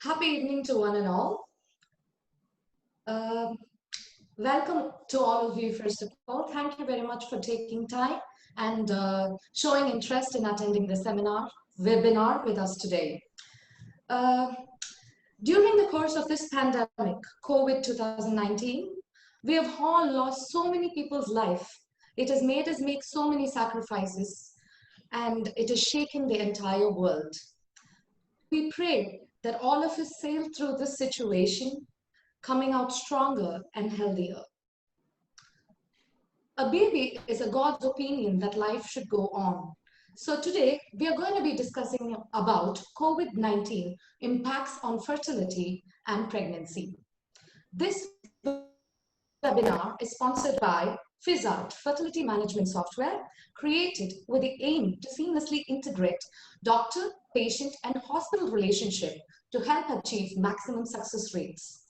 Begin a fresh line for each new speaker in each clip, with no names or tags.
Happy evening to one and all. Um Welcome to all of you, first of all. Thank you very much for taking time and showing interest in attending the webinar with us today. Uh, During the course of this pandemic, COVID 2019, we have all lost so many people's life. It has made us make so many sacrifices, and it has shaken the entire world. We pray that all of us sail through this situation coming out stronger and healthier. A baby is a God's opinion that life should go on. So today we are going to be discussing about COVID-19 impacts on fertility and pregnancy. This webinar is sponsored by FISART, Fertility Management Software, created with the aim to seamlessly integrate doctor, patient, and hospital relationship to help achieve maximum success rates.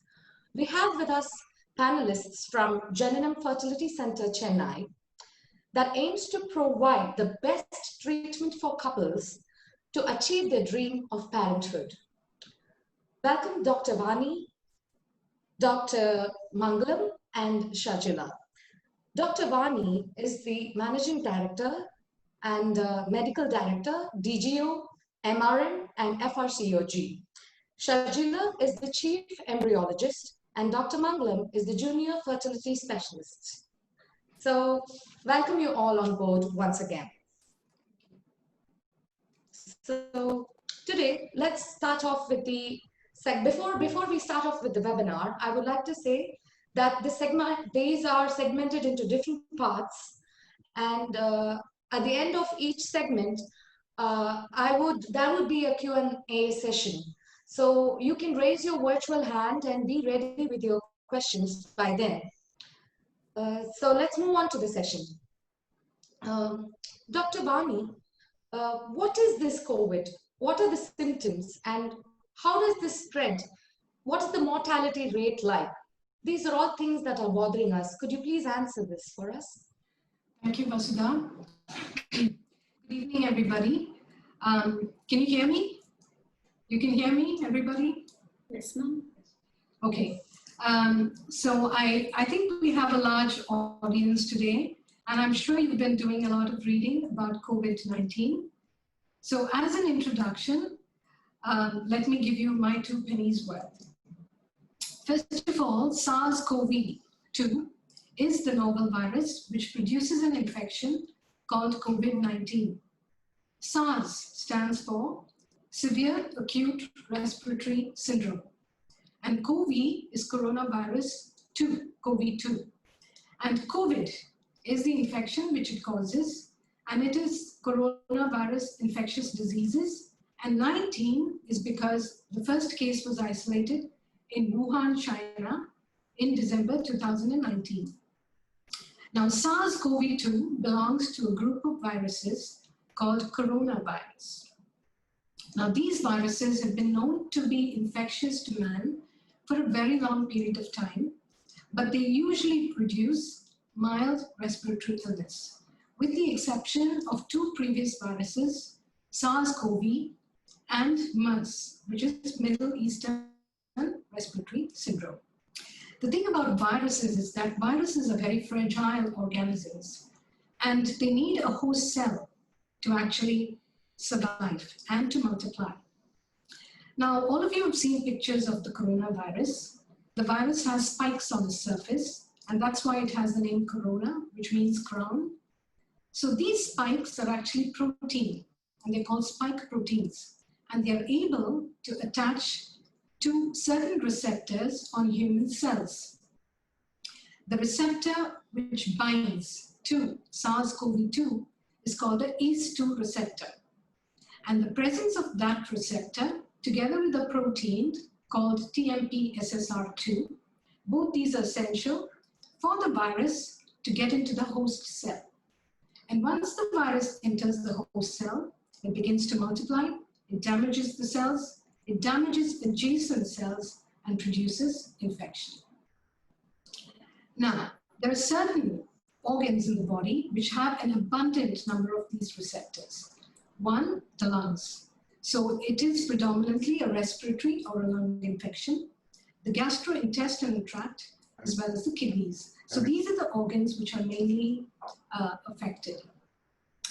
We have with us panelists from Jananam Fertility Centre, Chennai, that aims to provide the best treatment for couples to achieve their dream of parenthood. Welcome Dr. Vani, Dr. Mangalam, and Shajila. Dr. Vani is the Managing Director and Medical Director, DGO, MRM, and FRCOG. Shajila is the Chief Embryologist, and Dr. Mangalam is the Junior Fertility Specialist. So, welcome you all on board once again. So, today, let's start off with the before we start off with the webinar, I would like to say that the days are segmented into different parts, and at the end of each segment, there would be a Q&A session. So you can raise your virtual hand and be ready with your questions by then. So let's move on to the session. Dr. Bani, what is this COVID? What are the symptoms and how does this spread? What is the mortality rate like? These are all things that are bothering us. Could you please answer this for us?
Thank you, Vasudha. Good evening, everybody. Can you hear me? You can hear me, everybody?
Yes, ma'am.
Okay. So I think we have a large audience today, and I'm sure you've been doing a lot of reading about COVID-19. So as an introduction, let me give you my 2 pennies worth. First of all, SARS-CoV-2 is the novel virus which produces an infection called COVID-19. SARS stands for Severe Acute Respiratory Syndrome. And CoV is coronavirus 2, COVID-2. And COVID is the infection which it causes, and it is coronavirus infectious diseases. And 19 is because the first case was isolated in Wuhan, China in December 2019. Now, SARS-CoV-2 belongs to a group of viruses called coronavirus. Now, these viruses have been known to be infectious to man for a very long period of time, but they usually produce mild respiratory illness, with the exception of 2 previous viruses, SARS-CoV and MERS, which is Middle Eastern Respiratory Syndrome. The thing about viruses is that viruses are very fragile organisms, and they need a host cell to actually survive and to multiply. Now, all of you have seen pictures of the coronavirus. The virus has spikes on the surface, and that's why it has the name corona, which means crown. So these spikes are actually protein, and they're called spike proteins, and they're able to attach to certain receptors on human cells. The receptor which binds to SARS-CoV-2 is called the ACE2 receptor. And the presence of that receptor, together with a protein called TMP-SSR2, both these are essential for the virus to get into the host cell. And once the virus enters the host cell, it begins to multiply, it damages the cells, it damages adjacent cells and produces infection. Now, there are certain organs in the body which have an abundant number of these receptors. One, the lungs. So it is predominantly a respiratory or a lung infection, the gastrointestinal tract, as well as the kidneys. So these are the organs which are mainly affected.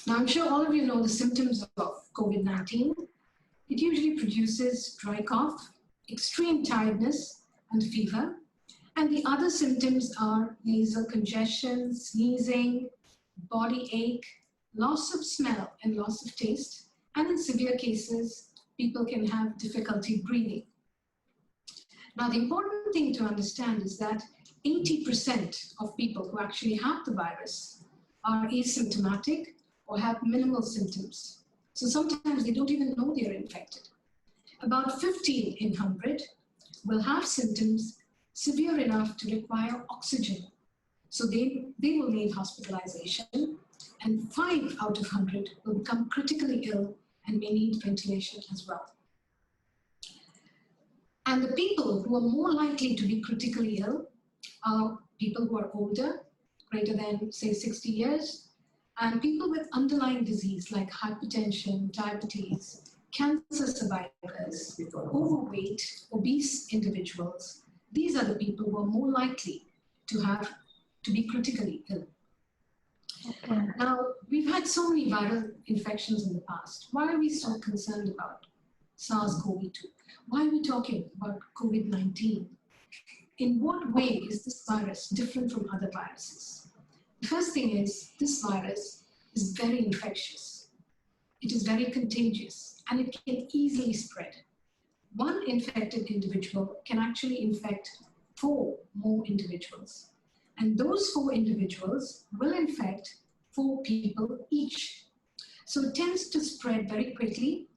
Now, I'm sure all of you know the symptoms of COVID-19. It usually produces dry cough, extreme tiredness, and fever. And the other symptoms are nasal congestion, sneezing, body ache, loss of smell and loss of taste, and in severe cases, people can have difficulty breathing. Now, the important thing to understand is that 80% of people who actually have the virus are asymptomatic or have minimal symptoms. So sometimes they don't even know they're infected. About 15 in 100 will have symptoms severe enough to require oxygen. So they will need hospitalization, and 5 out of 100 will become critically ill and may need ventilation as well. And the people who are more likely to be critically ill are people who are older, greater than, say, 60 years, and people with underlying disease like hypertension, diabetes, cancer survivors, overweight, obese individuals. These are the people who are more likely to be critically ill.
Okay.
Now, we've had so many viral infections in the past. Why are we so concerned about SARS-CoV-2? Why are we talking about COVID-19? In what way is this virus different from other viruses? The first thing is this virus is very infectious. It is very contagious, and it can easily spread. One infected individual can actually infect 4 more individuals. And those 4 individuals will infect 4 people each. So it tends to spread very quickly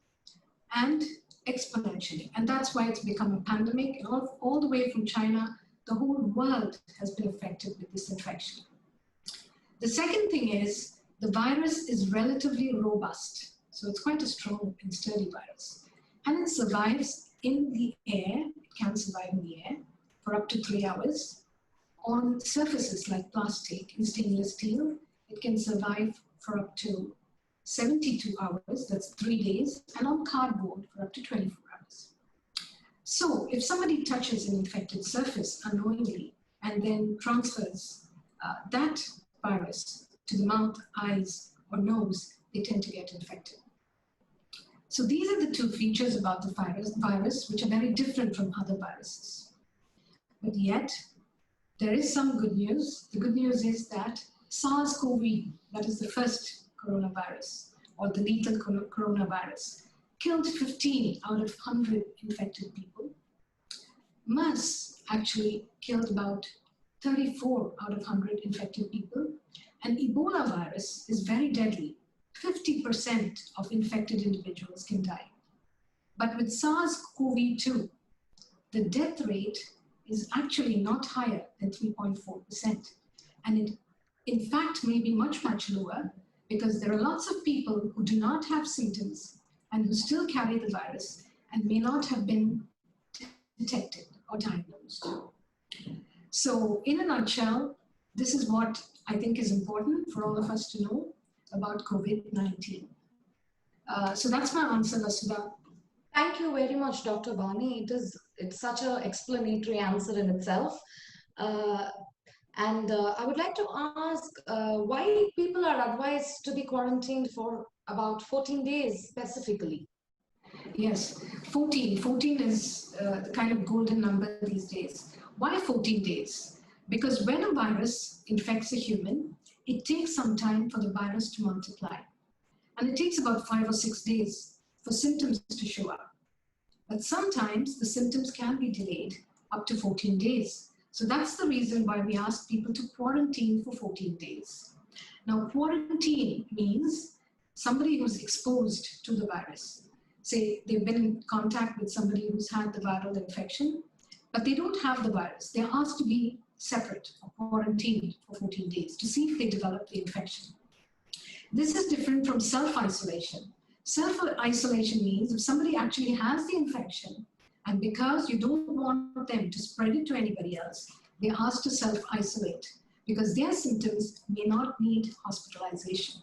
and exponentially. And that's why it's become a pandemic. And all the way from China, the whole world has been affected with this infection. The second thing is the virus is relatively robust. So it's quite a strong and sturdy virus. And it survives in the air. It can survive in the air for up to 3 hours. On surfaces like plastic and stainless steel, it can survive for up to 72 hours, that's 3 days, and on cardboard for up to 24 hours. So if somebody touches an infected surface unknowingly and then transfers that virus to the mouth, eyes, or nose, they tend to get infected. So these are the 2 features about the virus which are very different from other viruses. But yet, there is some good news. The good news is that SARS-CoV, that is the first coronavirus, or the lethal coronavirus, killed 15 out of 100 infected people. MERS actually killed about 34 out of 100 infected people. And Ebola virus is very deadly. 50% of infected individuals can die. But with SARS-CoV-2, the death rate is actually not higher than 3.4%. And it, in fact, may be much, much lower because there are lots of people who do not have symptoms and who still carry the virus and may not have been detected or diagnosed. So in a nutshell, this is what I think is important for all of us to know about COVID-19. So that's my answer, Vasudha.
Thank you very much, Dr. Bani. It's such an explanatory answer in itself. I would like to ask why people are advised to be quarantined for about 14 days specifically.
Yes, 14. 14 is the kind of golden number these days. Why 14 days? Because when a virus infects a human, it takes some time for the virus to multiply. And it takes about 5 or 6 days for symptoms to show up. But sometimes the symptoms can be delayed up to 14 days. So that's the reason why we ask people to quarantine for 14 days. Now, quarantine means somebody who's exposed to the virus. Say they've been in contact with somebody who's had the viral infection, but they don't have the virus. They're asked to be separate or quarantined for 14 days to see if they develop the infection. This is different from self-isolation. Self-isolation means if somebody actually has the infection, and because you don't want them to spread it to anybody else, they're asked to self-isolate because their symptoms may not need hospitalization.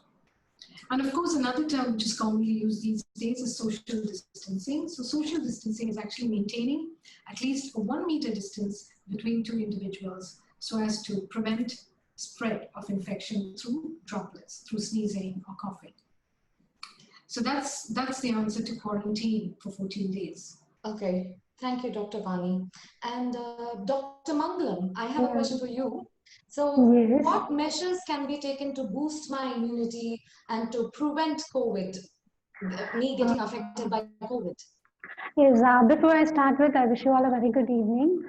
And of course, another term which is commonly used these days is social distancing. So social distancing is actually maintaining at least a 1 meter distance between two individuals so as to prevent spread of infection through droplets, through sneezing or coughing. So that's the answer to quarantine for 14 days.
Okay, thank you, Dr. Vani. And Dr. Mangalam, I have a question for you. So,
Yes.
what measures can be taken to boost my immunity and to prevent COVID, me getting affected by COVID?
Yes, before I start with, I wish you all a very good evening.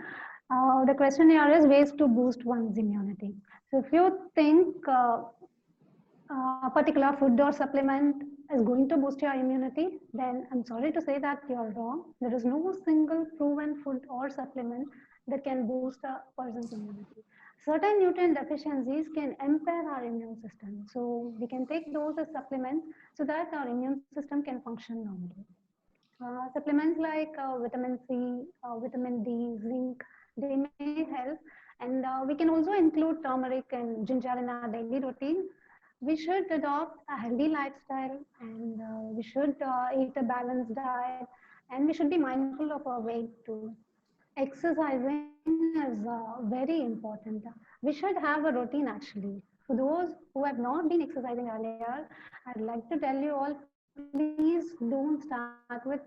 The question here is ways to boost one's immunity. So if you think a particular food or supplement is going to boost your immunity, then I'm sorry to say that you're wrong. There is no single proven food or supplement that can boost a person's immunity. Certain nutrient deficiencies can impair our immune system. So we can take those as supplements so that our immune system can function normally. Supplements like vitamin C, vitamin D, zinc, they may help. And we can also include turmeric and ginger in our daily routine. We should adopt a healthy lifestyle and we should eat a balanced diet and we should be mindful of our weight too. Exercising is very important. We should have a routine actually. For those who have not been exercising earlier, I'd like to tell you all, please don't start with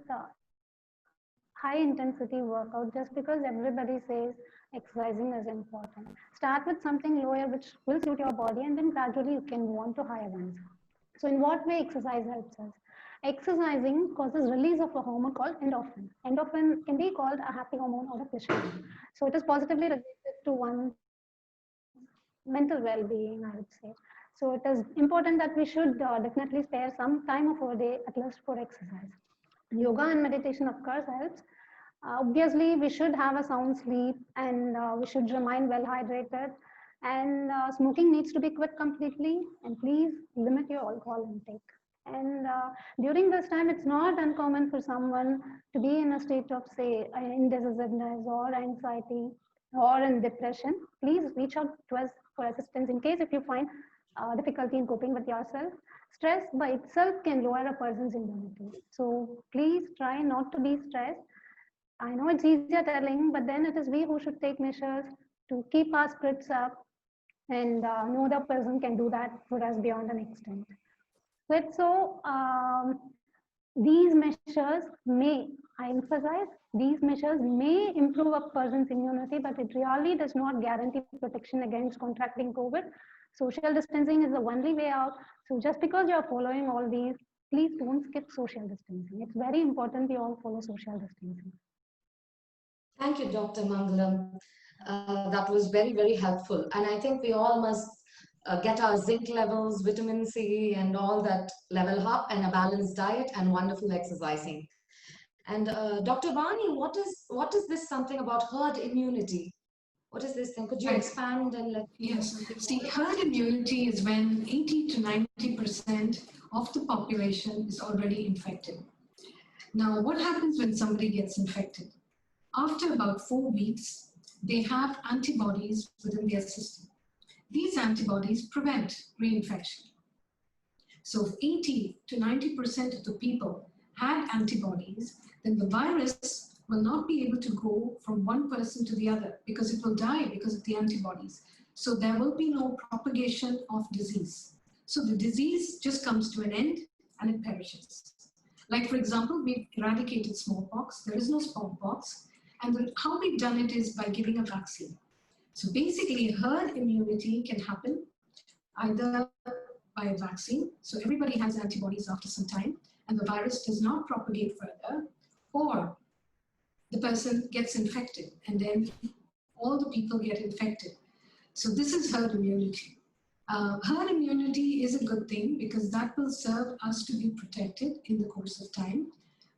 high intensity workout just because everybody says exercising is important. Start with something lower which will suit your body and then gradually you can move on to higher ones. So in what way exercise helps us? Exercising causes release of a hormone called endorphin. Endorphin can be called a happy hormone or a pleasure hormone. So it is positively related to one's mental well-being, I would say. So it is important that we should definitely spare some time of our day at least for exercise. Yoga and meditation, of course, helps. Obviously, we should have a sound sleep and we should remain well hydrated. And smoking needs to be quit completely. And please limit your alcohol intake. And during this time, it's not uncommon for someone to be in a state of, say, indecisiveness or anxiety or in depression. Please reach out to us for assistance in case if you find difficulty in coping with yourself. Stress by itself can lower a person's immunity. So please try not to be stressed. I know it's easier telling, but then it is we who should take measures to keep our spirits up and no other person can do that for us beyond an extent. So these measures may, I emphasize, these measures may improve a person's immunity, but it really does not guarantee protection against contracting COVID. Social distancing is the only way out. So just because you're following all these, please don't skip social distancing. It's very important we all follow social distancing.
Thank you, Dr. Mangalam. That was very, very helpful. And I think we all must get our zinc levels, vitamin C, and all that level up, and a balanced diet and wonderful exercising. And Dr. Vani, what is this something about herd immunity? What is this thing? Could you expand and let me know
Yes.
something
See,
more?
herd immunity is when 80 to 90% of the population is already infected. Now, what happens when somebody gets infected? After about 4 weeks, they have antibodies within their system. These antibodies prevent reinfection. So if 80 to 90% of the people had antibodies, then the virus will not be able to go from one person to the other because it will die because of the antibodies. So there will be no propagation of disease. So the disease just comes to an end and it perishes. Like for example, we've eradicated smallpox. There is no smallpox. And how we've done it is by giving a vaccine. So basically herd immunity can happen either by a vaccine. So everybody has antibodies after some time and the virus does not propagate further, or the person gets infected and then all the people get infected. So this is herd immunity. Herd immunity is a good thing because that will serve us to be protected in the course of time,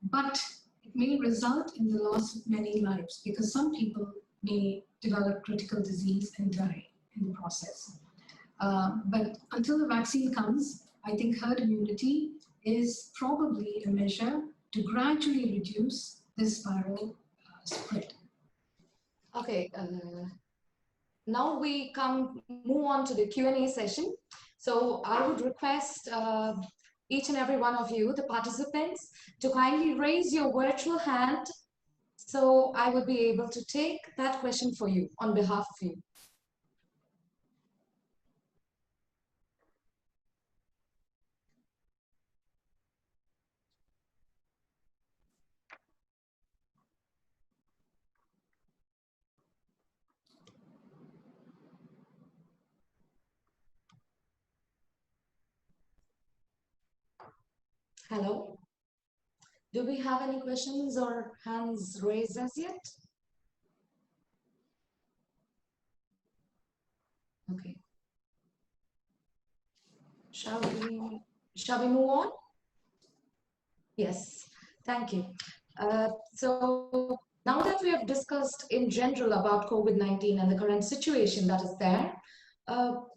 but it may result in the loss of many lives because some people may develop critical disease and die in the process. But until the vaccine comes, I think herd immunity is probably a measure to gradually reduce this viral spread.
Okay, now we move on to the Q&A session. So I would request each and every one of you, the participants, to kindly raise your virtual hand so I would be able to take that question for you on behalf of you. Hello? Do we have any questions or hands raised as yet? Okay. Shall we move on? Yes, thank you. So now that we have discussed in general about COVID-19 and the current situation that is there,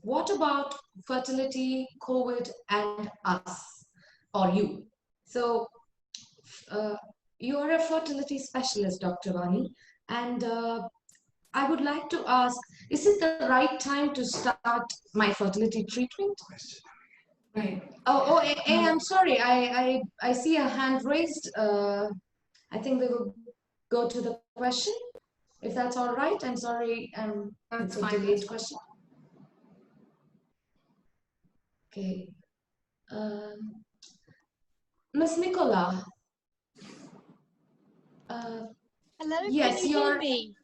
what about fertility, COVID, and us or you? So you are a fertility specialist, Dr. Vani, and I would like to ask, is it the right time to start my fertility treatment?
Right.
I'm sorry. I see a hand raised. I think we will go to the question, if that's all right. I'm sorry.
That's
it's a
fine.
delayed question. Okay. Miss Nicola.
Hello,
Yes,
can you hear me?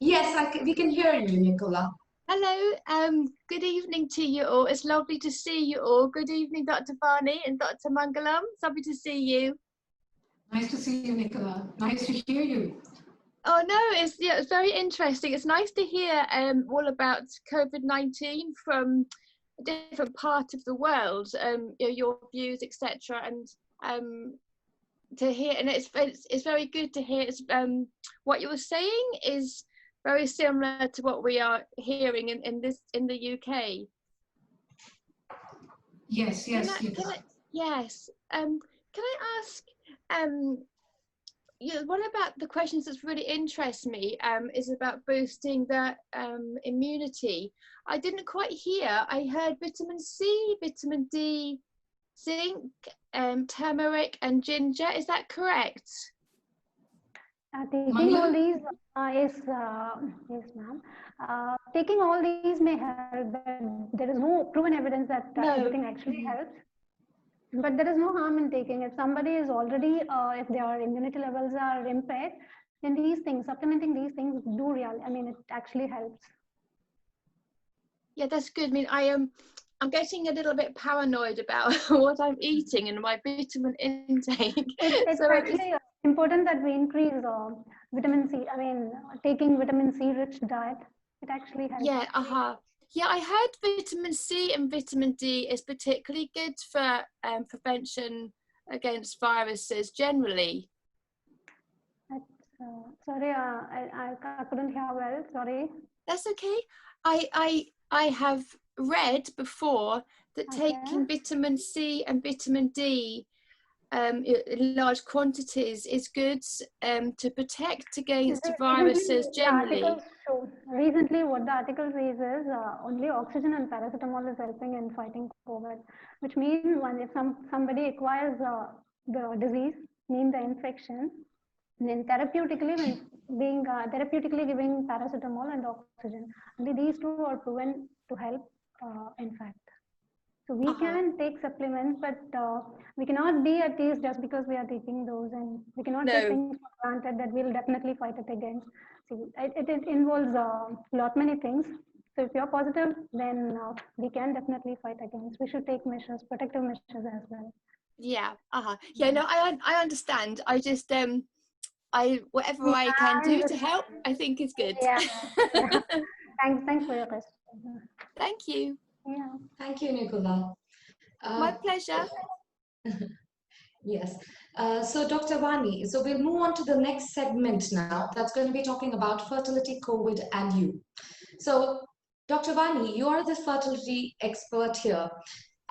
Yes, we can hear you, Nicola.
Hello, good evening to you all. It's lovely to see you all. Good evening, Dr. Vani and Dr. Mangalam. It's lovely to see you.
Nice to see you, Nicola. Nice to hear you.
Oh no, it's very interesting. It's nice to hear all about COVID-19 from a different part of the world. Your views, etc. And to hear, and it's very good to hear. What you were saying is very similar to what we are hearing in the UK.
Yes.
Yes. Can I ask? One about the questions that's really interests me is about boosting the immunity. I didn't quite hear. I heard vitamin C, vitamin D, zinc, turmeric, and ginger. Is that correct?
Taking all these yes, ma'am. Taking all these may help, but there is no proven evidence that everything actually helps. But there is no harm in taking. If somebody is already, if their immunity levels are impaired, then these things, supplementing these things do it actually helps.
Yeah, that's good. I mean, I'm getting a little bit paranoid about what I'm eating and my vitamin intake.
It's actually important that we increase vitamin C. Taking vitamin C rich diet, it actually helps.
Yeah, Yeah, I heard vitamin C and vitamin D is particularly good for prevention against viruses generally.
Sorry, I couldn't hear well. Sorry.
That's okay. I have read before that taking vitamin C and vitamin D in large quantities is good to protect against viruses generally.
Recently, what the article says is only oxygen and paracetamol is helping in fighting COVID, which means if somebody acquires the disease, mean the infection, then therapeutically giving paracetamol and oxygen, only these two are proven to help in fact. So we can take supplements, but we cannot be at ease just because we are taking those, and we cannot take things for granted that we'll definitely fight it against. See, it involves lot many things. So if you're positive, then we can definitely fight against. We should take measures, protective measures as well.
Yeah. Yeah. No, I understand. I just whatever I can do to help, I think is good.
Yeah. Thanks for your question.
Thank you.
Yeah.
Thank you, Nicola.
My pleasure.
Yes. So Dr. Vani, so we'll move on to the next segment now. That's going to be talking about fertility, COVID, and you. So Dr. Vani, you are the fertility expert here.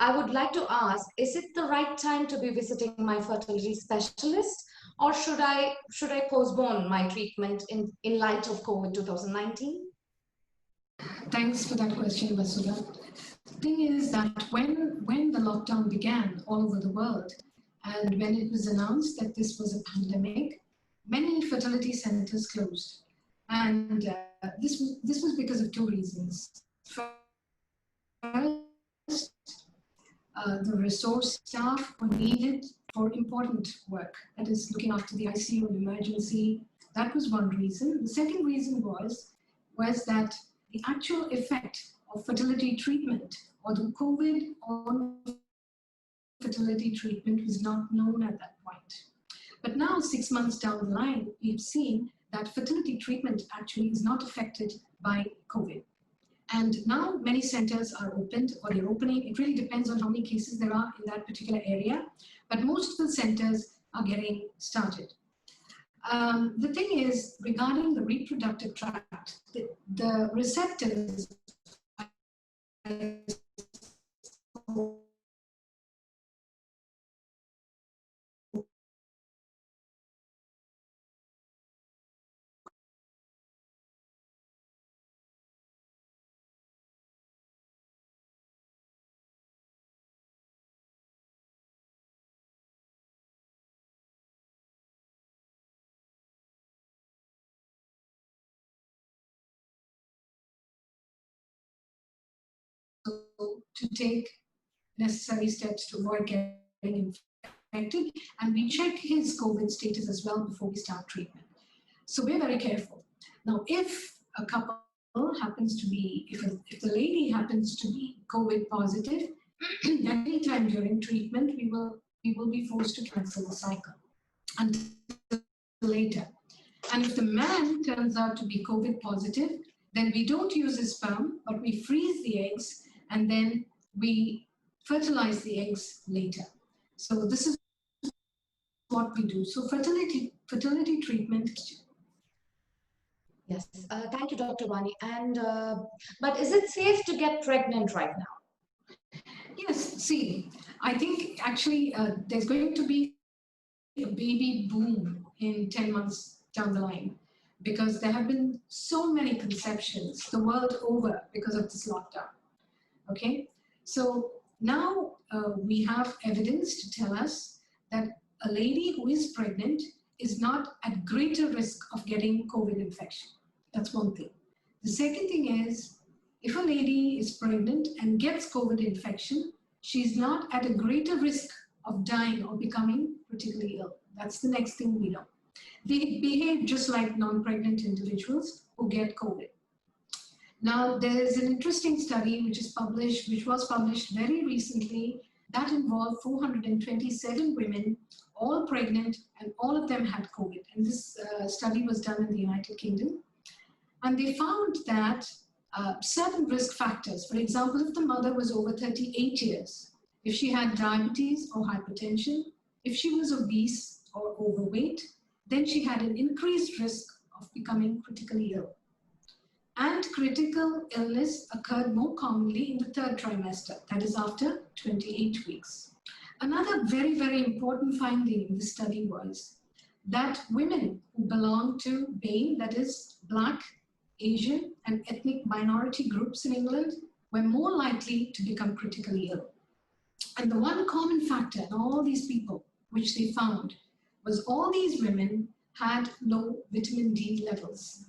I would like to ask, is it the right time to be visiting my fertility specialist, or should I postpone my treatment in light of COVID 2019?
Thanks for that question, Vasudha. thing is that when the lockdown began all over the world, and when it was announced that this was a pandemic, many fertility centers closed. And this was because of two reasons. First, the resource staff were needed for important work, that is looking after the ICU and emergency. That was one reason. The second reason was that the actual effect of fertility treatment or the COVID on fertility treatment was not known at that point. But now, 6 months down the line, we've seen that fertility treatment actually is not affected by COVID. And now many centers are opened or they're opening. It really depends on how many cases there are in that particular area. But most of the centers are getting started. The thing is, regarding the reproductive tract, the receptors to take necessary steps to avoid getting infected, and we check his COVID status as well before we start treatment. So we're very careful. Now, if a couple happens to be, if the lady happens to be COVID positive, at any time during treatment, we will be forced to cancel the cycle until later. And if the man turns out to be COVID positive, then we don't use his sperm, but we freeze the eggs and then we fertilize the eggs later. So this is what we do. So fertility treatment.
Yes, thank you, Dr. Vani. And but is it safe to get pregnant right now?
Yes, see, I think actually there's going to be a baby boom in 10 months down the line, because there have been so many conceptions the world over because of this lockdown. Okay, so now we have evidence to tell us that a lady who is pregnant is not at greater risk of getting COVID infection. That's one thing. The second thing is, if a lady is pregnant and gets COVID infection, she's not at a greater risk of dying or becoming critically ill. That's the next thing we know. They behave just like non-pregnant individuals who get COVID. Now, there's an interesting study which was published very recently that involved 427 women, all pregnant, and all of them had COVID. And this study was done in the United Kingdom. And they found that certain risk factors, for example, if the mother was over 38 years, if she had diabetes or hypertension, if she was obese or overweight, then she had an increased risk of becoming critically ill. And critical illness occurred more commonly in the third trimester, that is after 28 weeks. Another very, very important finding in the study was that women who belong to BAME, that is Black, Asian, and ethnic minority groups in England, were more likely to become critically ill. And the one common factor in all these people, which they found, was all these women had low vitamin D levels.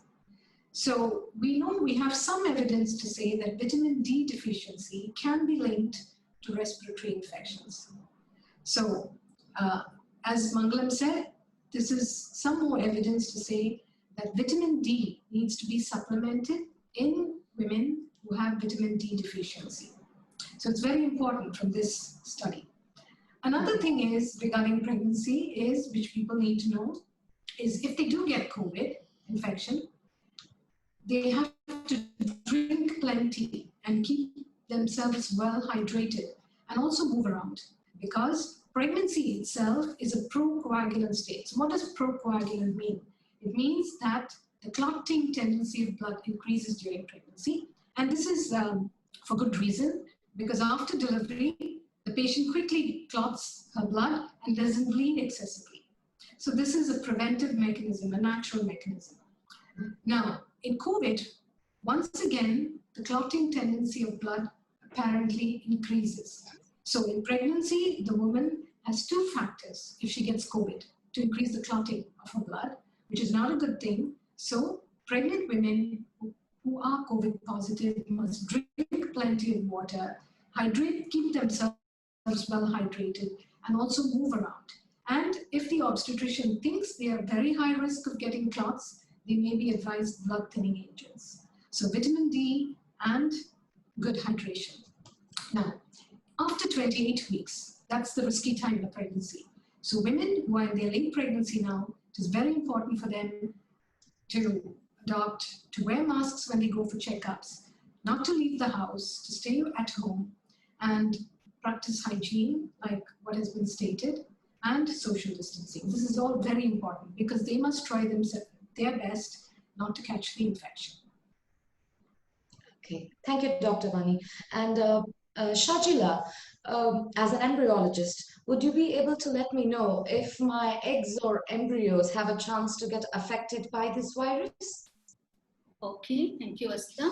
So we have some evidence to say that vitamin D deficiency can be linked to respiratory infections. So as Mangalam said, this is some more evidence to say that vitamin D needs to be supplemented in women who have vitamin D deficiency. So it's very important from this study. Another thing is regarding pregnancy is, which people need to know, is if they do get COVID infection, they have to drink plenty and keep themselves well hydrated and also move around, because pregnancy itself is a procoagulant state. So what does procoagulant mean? It means that the clotting tendency of blood increases during pregnancy. And this is for good reason, because after delivery, the patient quickly clots her blood and doesn't bleed excessively. So this is a preventive mechanism, a natural mechanism. Now, in COVID, once again, the clotting tendency of blood apparently increases. So in pregnancy, the woman has two factors if she gets COVID to increase the clotting of her blood, which is not a good thing. So pregnant women who are COVID positive must drink plenty of water, hydrate, keep themselves well hydrated, and also move around. And if the obstetrician thinks they are very high risk of getting clots, they may be advised blood thinning agents. So vitamin D and good hydration. Now, after 28 weeks, that's the risky time in the pregnancy. So women who are in their late pregnancy now, it is very important for them to adopt, to wear masks when they go for checkups, not to leave the house, to stay at home, and practice hygiene, like what has been stated, and social distancing. This is all very important because they must try their best not to catch the infection.
Okay, thank you, Dr. Vani. And Shajila, as an embryologist, would you be able to let me know if my eggs or embryos have a chance to get affected by this virus?
Okay, thank you, Asda.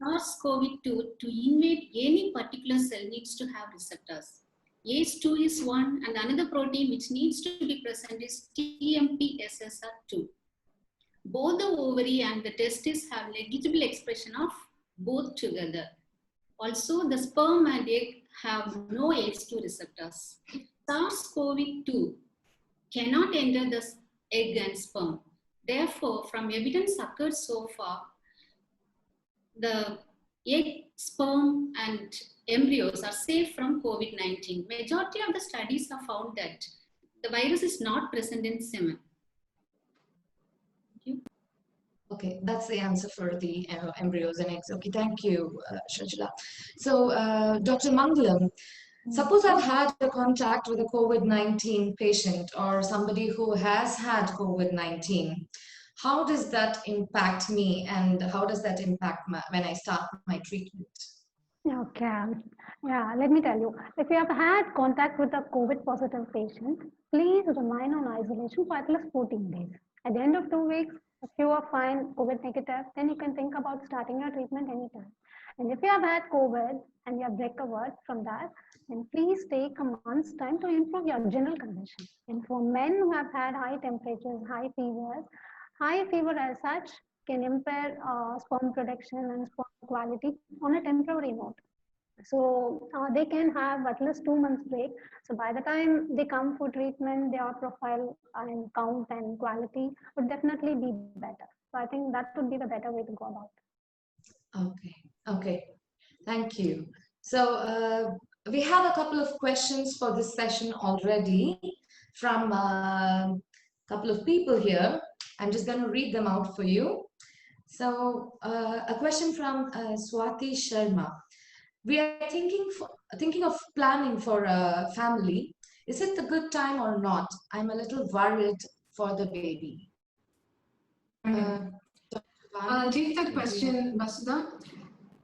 SARS-CoV-2, to invade any particular cell, needs to have receptors. ACE2 is one, and another protein which needs to be present is TMPSSR2. Both the ovary and the testis have negligible expression of both together. Also, the sperm and egg have no ACE2 receptors. SARS-CoV-2 cannot enter the egg and sperm. Therefore, from evidence occurred so far, the egg, sperm, and embryos are safe from COVID-19. Majority of the studies have found that the virus is not present in semen. Thank you.
Okay, that's the answer for the embryos and eggs. Okay, thank you, Shajila. So, Dr. Mangalam, suppose I've had a contact with a COVID-19 patient or somebody who has had COVID-19. How does that impact me, and how does that impact when I start my treatment?
Okay. Yeah, let me tell you. If you have had contact with a COVID positive patient, please remain on isolation for at least 14 days. At the end of 2 weeks, if you are fine, COVID negative, then you can think about starting your treatment anytime. And if you have had COVID and you have recovered from that, then please take a month's time to improve your general condition. And for men who have had high temperatures, high fever as such can impair sperm production and sperm quality on a temporary note. So they can have at least 2 months break. So by the time they come for treatment, their profile and count and quality would definitely be better. So I think that would be the better way to go about it.
Okay, thank you. So we have a couple of questions for this session already from a couple of people here. I'm just going to read them out for you. So a question from Swati Sharma. We are thinking of planning for a family. Is it a good time or not? I'm a little worried for the baby.
I'll take that question, Vasudha.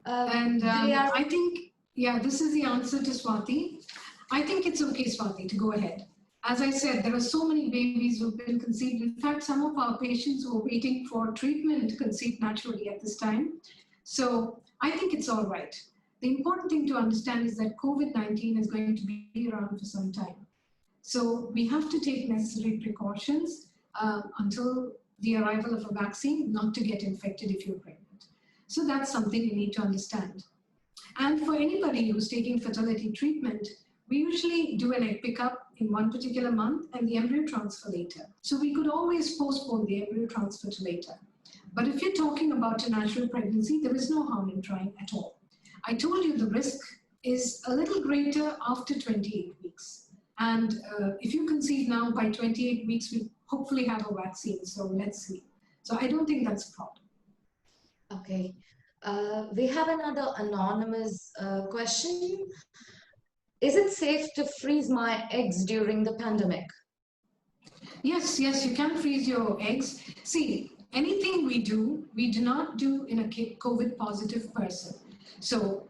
I think, yeah, this is the answer to Swati. I think it's okay, Swati, to go ahead. As I said, there are so many babies who've been conceived. In fact, some of our patients who are waiting for treatment conceived naturally at this time. So I think it's all right. The important thing to understand is that COVID-19 is going to be around for some time. So we have to take necessary precautions until the arrival of a vaccine, not to get infected if you're pregnant. So that's something you need to understand. And for anybody who's taking fertility treatment, we usually do an egg pickup in one particular month and the embryo transfer later. So we could always postpone the embryo transfer to later. But if you're talking about a natural pregnancy, there is no harm in trying at all. I told you the risk is a little greater after 28 weeks. And if you conceive now, by 28 weeks, we hopefully have a vaccine. So let's see. So I don't think that's a problem.
Okay. We have another anonymous question. Is it safe to freeze my eggs during the pandemic?
Yes, you can freeze your eggs. See, anything we do not do in a COVID positive person. So,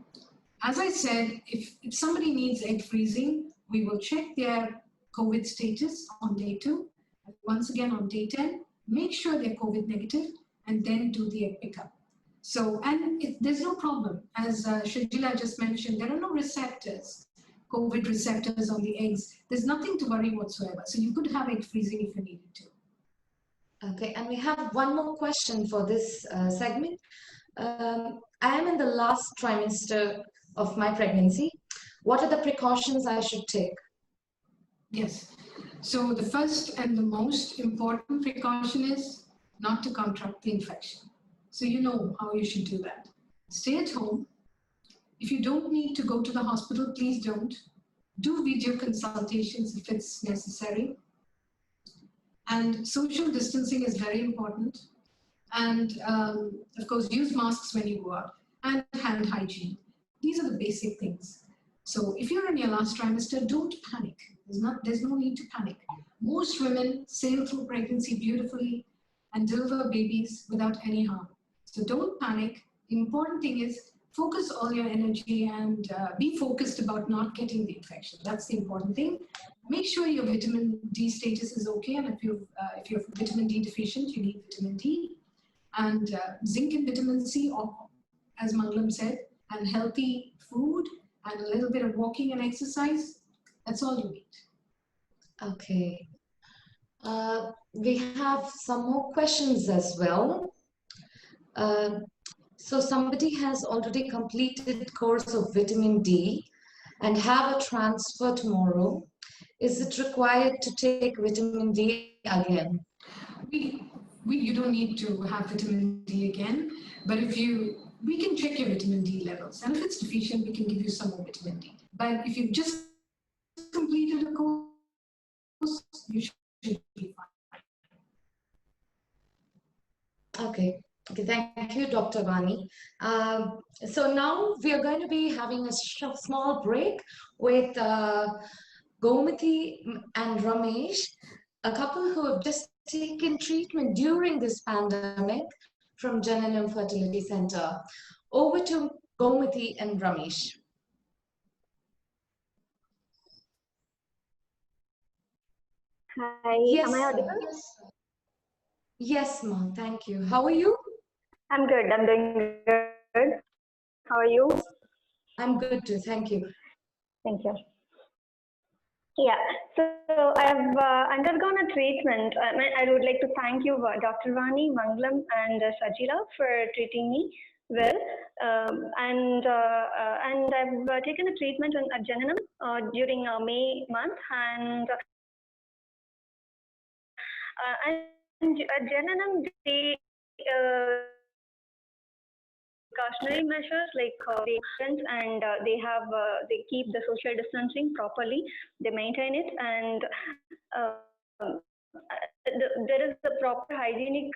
as I said, if somebody needs egg freezing, we will check their COVID status on day 2. Once again on day 10, make sure they're COVID negative and then do the egg pickup. So, and there's no problem. As Shajila just mentioned, there are no receptors, COVID receptors on the eggs. There's nothing to worry whatsoever. So you could have egg freezing if you needed to.
Okay, and we have one more question for this segment. I am in the last trimester of my pregnancy. What are the precautions I should take?
Yes. So the first and the most important precaution is not to contract the infection. So you know how you should do that. Stay at home. If you don't need to go to the hospital, please don't. Do video consultations if it's necessary. And social distancing is very important. And of course, use masks when you go out and hand hygiene. These are the basic things. So if you're in your last trimester, don't panic. There's no need to panic. Most women sail through pregnancy beautifully and deliver babies without any harm. So don't panic. The important thing is focus all your energy and be focused about not getting the infection. That's the important thing. Make sure your vitamin D status is okay. And if you're vitamin D deficient, you need vitamin D. And zinc and vitamin C, or, as Mangalam said, and healthy food and a little bit of walking and exercise. That's all you need.
Okay. We have some more questions as well. So somebody has already completed course of vitamin D and have a transfer tomorrow. Is it required to take vitamin D again?
You don't need to have vitamin D again, but we can check your vitamin D levels. And if it's deficient, we can give you some more vitamin D. But if you've just completed a course, you should be fine.
Okay. Okay, thank you, Dr. Vani. So now we are going to be having a small break with Gomati and Ramesh, a couple who have just taken treatment during this pandemic from Jananam Fertility Centre. Over to Gomati and Ramesh.
Hi,
Yes,
am I audible?
yes, ma'am. Thank you. How are you?
I'm good. I'm doing good. How are you?
I'm good too. Thank you.
Thank you. Yeah, so I've undergone a treatment. I would like to thank you, Dr. Vani, Mangalam, and Sajila for treating me well. And I've taken a treatment at Jananam during May month, and at Jananam they precautionary measures like and they keep the social distancing properly. They maintain it, and there is a proper hygienic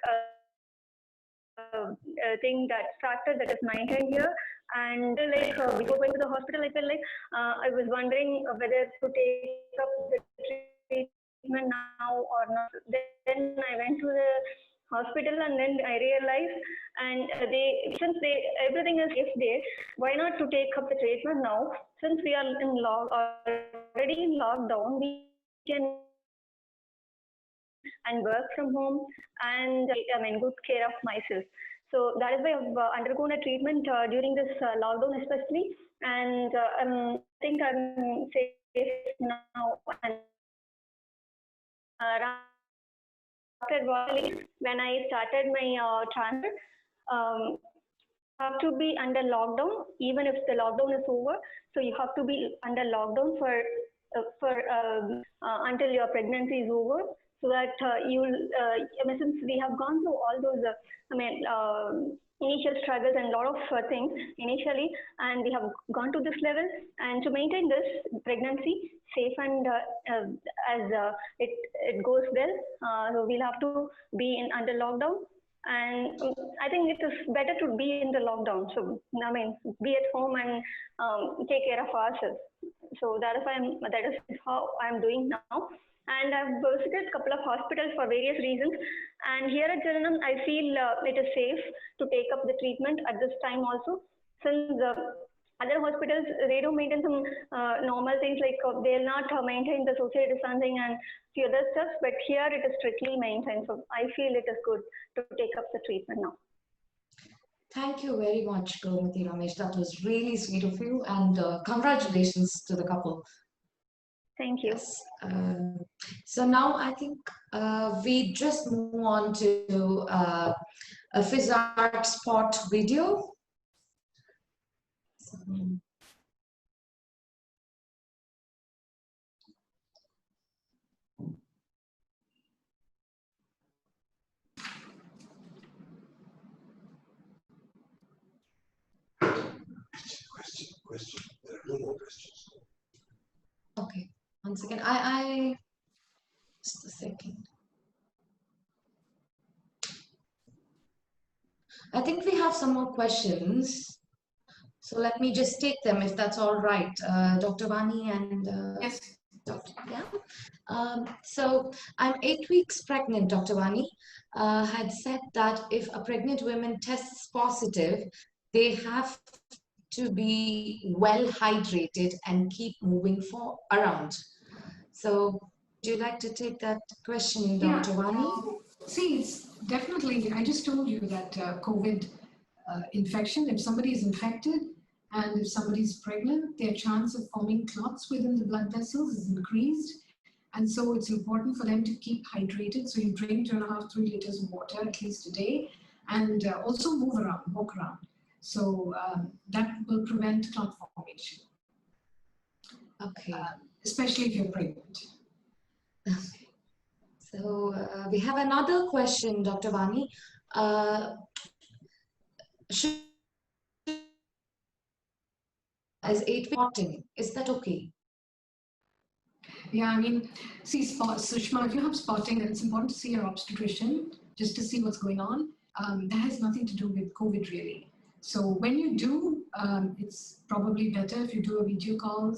thing that factor that is maintained here. And before going to the hospital, I felt like I was wondering whether to take up the treatment now or not. Then I went to the hospital, and then I realized, and since everything is safe there, why not to take up the treatment now? Since we are already in lockdown, we can and work from home and good care of myself. So that is why I've undergone a treatment during this lockdown especially, and I think I'm safe now. And when I started my transfer, have to be under lockdown even if the lockdown is over. So you have to be under lockdown for until your pregnancy is over, so that since we have gone through all those initial struggles and a lot of things initially, and we have gone to this level, and to maintain this pregnancy safe and as it goes well, so we'll have to be under lockdown. And I think it is better to be in the lockdown. So be at home and take care of ourselves. So that is how I'm doing now. And I've visited a couple of hospitals for various reasons. And here at Jananam, I feel it is safe to take up the treatment at this time also, since other hospitals, they do maintain some normal things like they'll not maintain the social distancing and few other stuff, but here it is strictly maintained. So I feel it is good to take up the treatment now.
Thank you very much, Gurmati Ramesh. That was really sweet of you, and congratulations to the couple.
Thank you.
Yes. So now I think we just move on to a Fizzart spot video.
Question. There are no more questions.
Okay, one second. Just a second. I think we have some more questions. So let me just take them if that's all right, Dr. Vani and
Yes.
Dr. Yeah. So I'm 8 weeks pregnant, Dr. Vani. Had said that if a pregnant woman tests positive, they have to be well hydrated and keep moving around. So would you like to take that question, Dr. Vani?
See, it's definitely, I just told you that COVID infection, if somebody is infected and if somebody is pregnant, their chance of forming clots within the blood vessels is increased. And so it's important for them to keep hydrated. So you drink 2.5 to 3 liters of water at least a day, and also move around, walk around. So that will prevent clot formation.
Okay.
Especially if you're pregnant.
Okay. So we have another question, Dr. Vani. As 8 weeks spotting, is that okay?
Yeah, I mean, see, Sushma, if you have spotting, then it's important to see your obstetrician just to see what's going on. That has nothing to do with COVID, really. So when you do, it's probably better if you do a video call,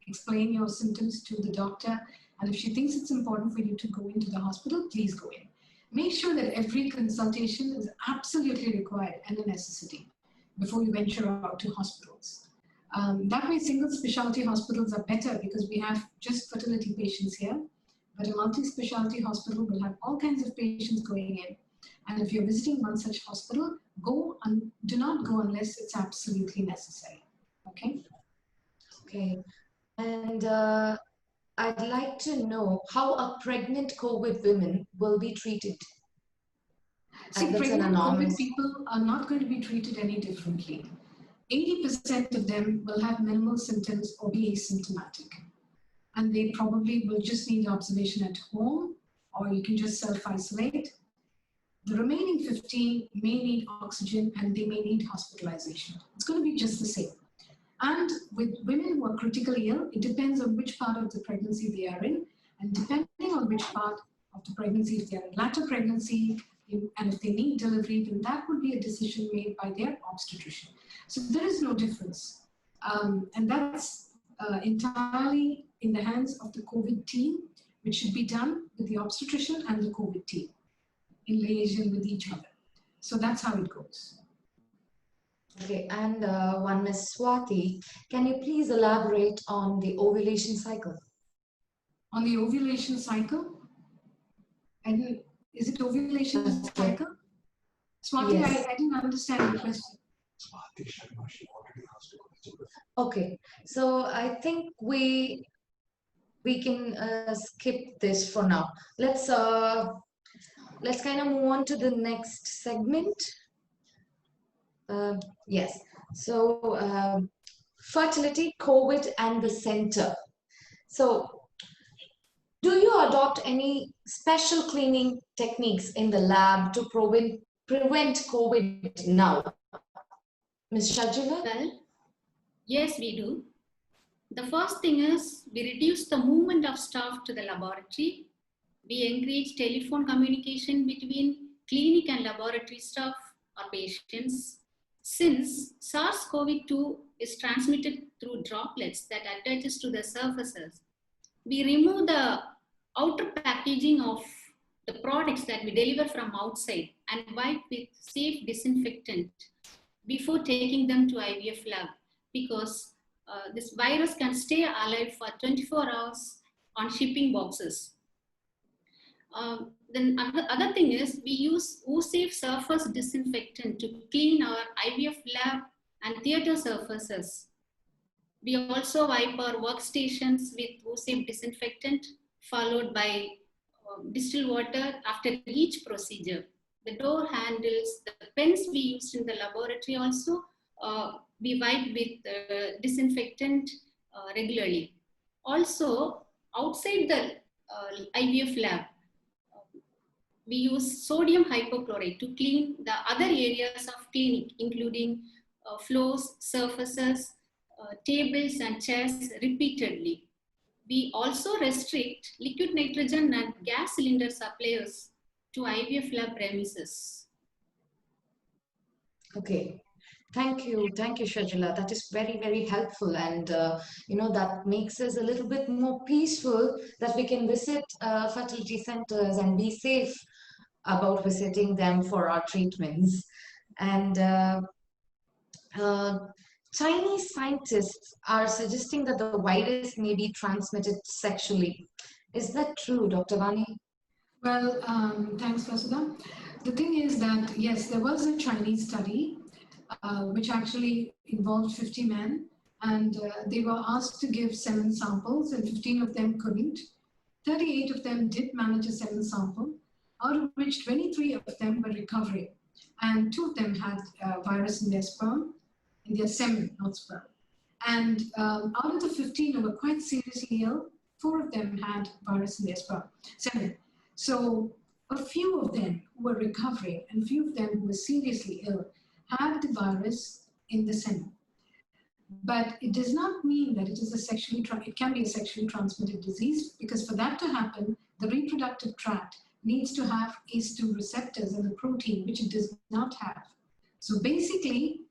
explain your symptoms to the doctor, and if she thinks it's important for you to go into the hospital, please go in. Make sure that every consultation is absolutely required and a necessity before you venture out to hospitals. That way, single specialty hospitals are better because we have just fertility patients here, but a multi-specialty hospital will have all kinds of patients going in. And if you're visiting one such hospital, do not go unless it's absolutely necessary. Okay?
Okay. And I'd like to know how a pregnant COVID woman will be treated.
See, pregnant COVID people are not going to be treated any differently. 80% of them will have minimal symptoms or be asymptomatic. And they probably will just need observation at home, or you can just self-isolate. The remaining 15 may need oxygen and they may need hospitalization. It's going to be just the same. And with women who are critically ill, it depends on which part of the pregnancy they are in. And depending on which part of the pregnancy, if they're in latter pregnancy, and if they need delivery, then that would be a decision made by their obstetrician. So there is no difference. And that's entirely in the hands of the COVID team, which should be done with the obstetrician and the COVID team in liaison with each other. So that's how it goes.
Okay, and one Ms. Swati, can you please elaborate on the ovulation cycle?
On the ovulation cycle? And is it ovulation cycle? Swati, yes. I didn't understand the question.
Okay, so I think we can skip this for now. Let's kind of move on to the next segment. Yes, so fertility, COVID, and the center. So, do you adopt any special cleaning techniques in the lab to prevent COVID now? Ms. Shajila?
Well, yes, we do. The first thing is we reduce the movement of staff to the laboratory. We encourage telephone communication between clinic and laboratory staff or patients. Since SARS-CoV-2 is transmitted through droplets that attaches to the surfaces, we remove the outer packaging of the products that we deliver from outside and wipe with safe disinfectant before taking them to IVF lab, because this virus can stay alive for 24 hours on shipping boxes. Then other thing is we use safe surface disinfectant to clean our IVF lab and theater surfaces. We also wipe our workstations with safe disinfectant, followed by distilled water after each procedure. The door handles, the pens we used in the laboratory also, we wipe with disinfectant regularly. Also, outside the IVF lab, we use sodium hypochlorite to clean the other areas of clinic, including floors, surfaces, tables and chairs repeatedly. We also restrict liquid nitrogen and gas cylinder suppliers to IVF lab premises.
Okay. Thank you, Shajila. That is very, very helpful, and that makes us a little bit more peaceful that we can visit fertility centers and be safe about visiting them for our treatments. And Chinese scientists are suggesting that the virus may be transmitted sexually. Is that true, Dr. Vani?
Well, thanks, Vasudha. The thing is that, yes, there was a Chinese study which actually involved 50 men, and they were asked to give semen samples, and 15 of them couldn't. 38 of them did manage a semen sample, out of which 23 of them were recovering, and 2 of them had virus in their sperm, in their semen, not sperm. And out of the 15 who were quite seriously ill, 4 of them had virus in their semen. So a few of them who were recovering and few of them who were seriously ill had the virus in the semen. But it does not mean that it is it can be a sexually transmitted disease, because for that to happen, the reproductive tract needs to have ACE2 receptors and a protein, which it does not have. So basically,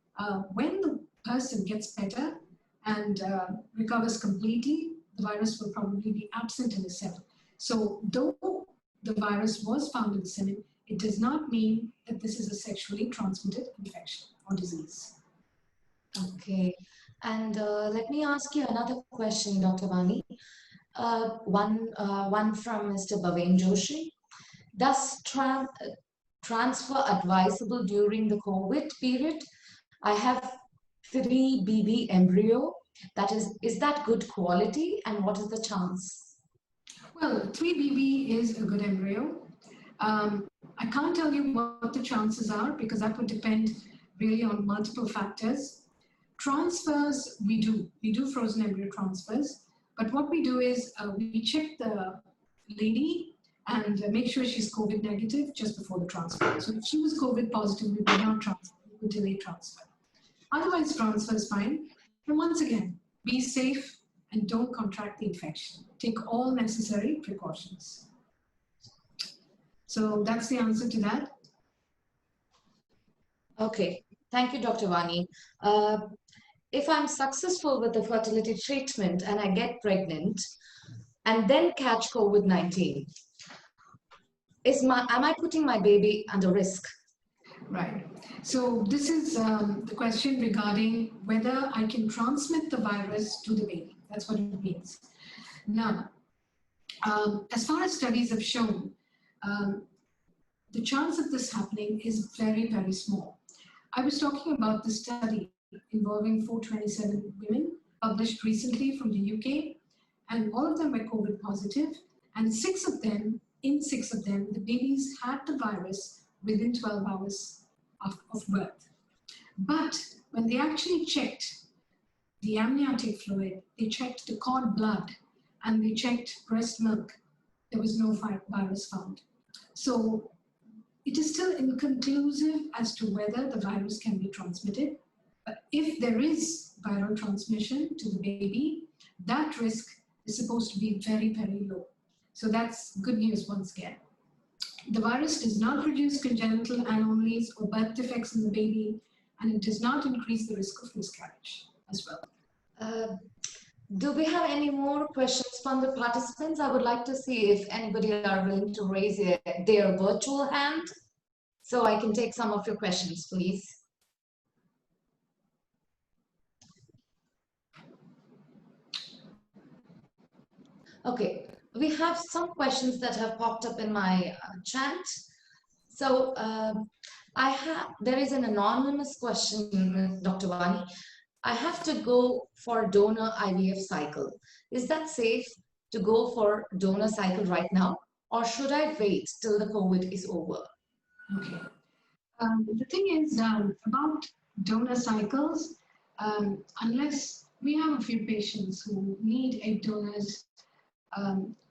when the person gets better and recovers completely, the virus will probably be absent in the semen. So though the virus was found in the semen, it does not mean that this is a sexually transmitted infection or disease.
Okay. And let me ask you another question, Dr. Vani. One from Mr. Bhaven Joshi. Does transfer advisable during the COVID period? I have 3 BB embryo. Is that good quality, and what is the chance?
Well, 3 BB is a good embryo. I can't tell you what the chances are, because that would depend really on multiple factors. Transfers, we do frozen embryo transfers, but what we do is we check the lady and make sure she's COVID negative just before the transfer. So if she was COVID positive, we would not transfer, we would delay transfer. Otherwise, transfer is fine. And once again, be safe and don't contract the infection. Take all necessary precautions. So that's the answer to that.
Okay, thank you, Dr. Vani. If I'm successful with the fertility treatment and I get pregnant and then catch COVID-19, am I putting my baby under risk?
Right. So this is the question regarding whether I can transmit the virus to the baby. That's what it means. Now, as far as studies have shown, the chance of this happening is very, very small. I was talking about the study involving 427 women published recently from the UK, and all of them were COVID positive, and 6 of them, the babies had the virus within 12 hours of birth. But when they actually checked the amniotic fluid, they checked the cord blood, and they checked breast milk, there was no virus found. So it is still inconclusive as to whether the virus can be transmitted. But if there is viral transmission to the baby, that risk is supposed to be very, very low. So that's good news once again. The virus does not produce congenital anomalies or birth defects in the baby, and it does not increase the risk of miscarriage as well.
Do we have any more questions from the participants? I would like to see if anybody are willing to raise their virtual hand, so I can take some of your questions, please. Okay, we have some questions that have popped up in my chat. So there is an anonymous question, Dr. Vani. I have to go for donor IVF cycle. Is that safe to go for donor cycle right now, or should I wait till the COVID is over?
Okay. The thing is about donor cycles, unless we have a few patients who need egg donors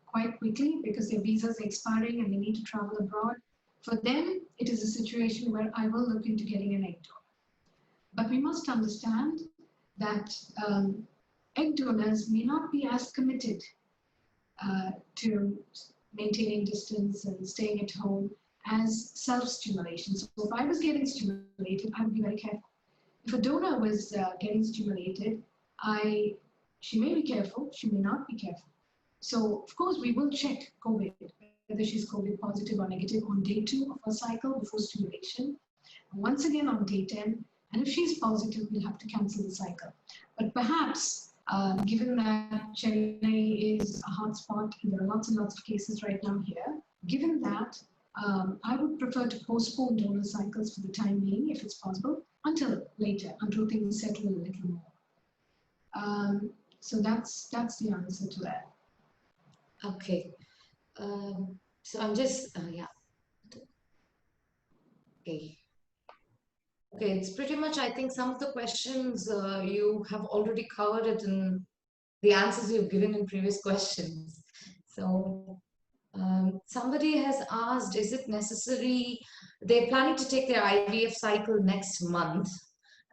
quite quickly because their visas are expiring and they need to travel abroad, for them, it is a situation where I will look into getting an egg donor. But we must understand that egg donors may not be as committed to maintaining distance and staying at home as self-stimulation. So if I was getting stimulated, I would be very careful. If a donor was getting stimulated, she may be careful, she may not be careful. So of course we will check COVID, whether she's COVID positive or negative on day 2 of her cycle before stimulation. Once again on day 10, and if she's positive, we'll have to cancel the cycle. But perhaps, given that Chennai is a hotspot and there are lots and lots of cases right now here, given that, I would prefer to postpone donor cycles for the time being, if it's possible, until later, until things settle a little more. So that's the answer to that.
Okay. So I'm just, yeah. Okay. Okay, it's pretty much, I think some of the questions you have already covered it in the answers you've given in previous questions. So somebody has asked, is it necessary, they're planning to take their IVF cycle next month,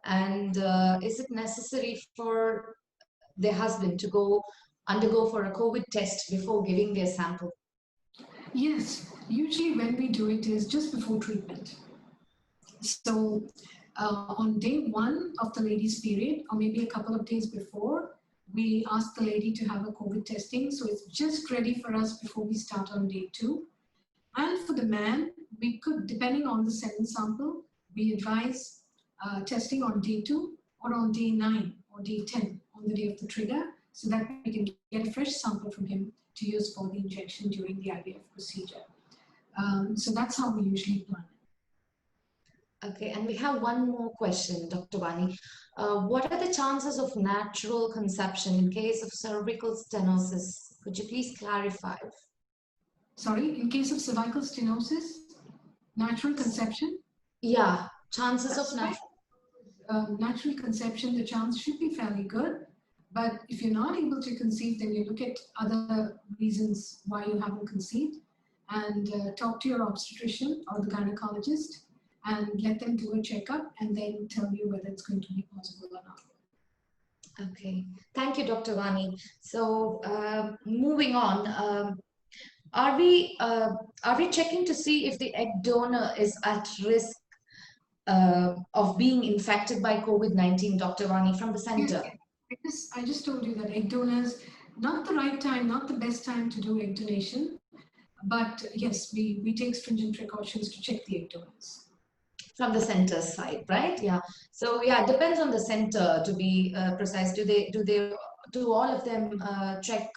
and is it necessary for their husband to undergo for a COVID test before giving their sample?
Yes, usually when we do it is just before treatment. So on day 1 of the lady's period, or maybe a couple of days before, we ask the lady to have a COVID testing. So it's just ready for us before we start on day 2. And for the man, we could, depending on the semen sample, we advise testing on day 2 or on day 9 or day 10 on the day of the trigger, so that we can get a fresh sample from him to use for the injection during the IVF procedure. So that's how we usually plan it.
Okay, and we have one more question, Dr. Vani. What are the chances of natural conception in case of cervical stenosis? Could you please clarify?
Sorry, in case of cervical stenosis, natural conception?
Yeah, chances of natural.
Natural conception, the chance should be fairly good. But if you're not able to conceive, then you look at other reasons why you haven't conceived and talk to your obstetrician or the gynecologist and let them do a checkup and then tell you whether it's going to be possible or not.
Okay, thank you, Dr. Vani. So moving on, are we checking to see if the egg donor is at risk of being infected by COVID-19, Dr. Vani, from the center?
Because I just told you that egg donors, not the right time, not the best time to do egg donation, but yes, we take stringent precautions to check the egg donors.
From the center side, right? Yeah. So yeah, it depends on the center, to be precise. Do all of them check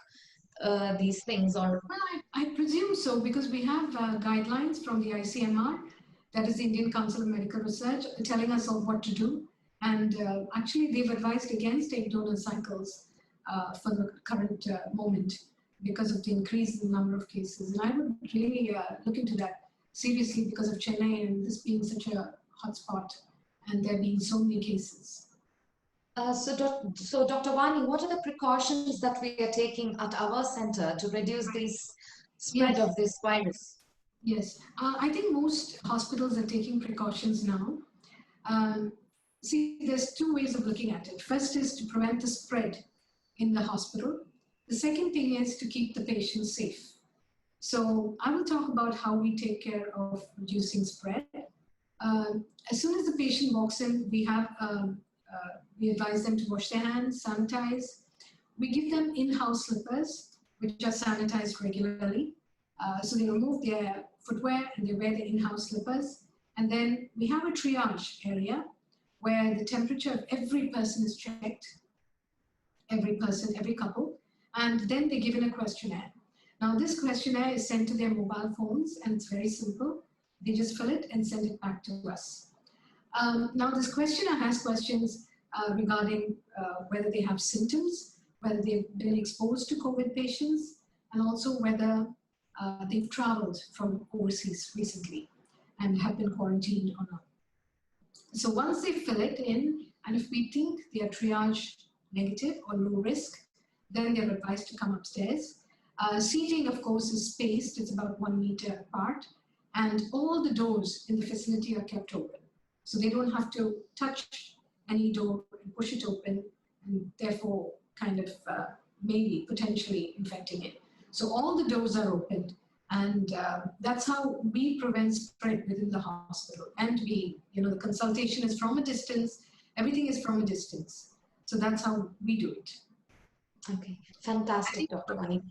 these things, or?
Well, I presume so, because we have guidelines from the ICMR, that is the Indian Council of Medical Research, telling us all what to do. And actually, they've advised against egg donor cycles for the current moment because of the increase in the number of cases. And I would really look into that seriously because of Chennai and this being such a hotspot and there being so many cases.
So Dr. Vani, what are the precautions that we are taking at our center to reduce this spread of this virus?
Yes, I think most hospitals are taking precautions now. See, there's 2 ways of looking at it. First is to prevent the spread in the hospital. The second thing is to keep the patient safe. So I will talk about how we take care of reducing spread. As soon as the patient walks in, we advise them to wash their hands, sanitize. We give them in-house slippers, which are sanitized regularly. So they remove their footwear and they wear the in-house slippers. And then we have a triage area where the temperature of every person is checked, every person, every couple, and then they're given a questionnaire. Now, this questionnaire is sent to their mobile phones, and it's very simple. They just fill it and send it back to us. Now, this questionnaire has questions regarding whether they have symptoms, whether they've been exposed to COVID patients, and also whether they've traveled from overseas recently and have been quarantined or not. So once they fill it in, and if we think they are triage negative or low risk, then they're advised to come upstairs. Seating, of course, is spaced. It's about 1 meter apart, and all the doors in the facility are kept open. So they don't have to touch any door and push it open, and therefore kind of maybe potentially infecting it. So all the doors are opened, and that's how we prevent spread within the hospital. And we, the consultation is from a distance, everything is from a distance. So that's how we do it.
Okay, fantastic, Dr. Vani.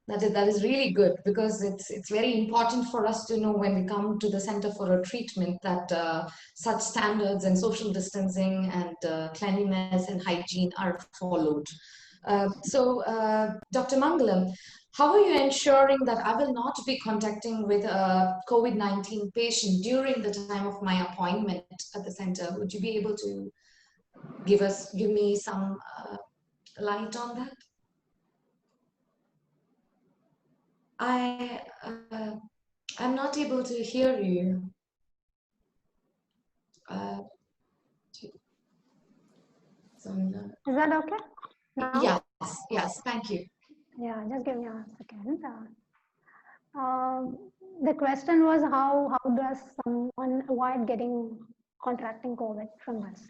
That is really good, because it's very important for us to know when we come to the center for a treatment that such standards and social distancing and cleanliness and hygiene are followed. Dr. Mangalam, how are you ensuring that I will not be contacting with a COVID-19 patient during the time of my appointment at the center? Would you be able to give me some light on that? I'm not able to hear you.
Is that okay?
Now? Yes, thank you.
Yeah, just give me a second. The question was how does someone avoid contracting COVID from us?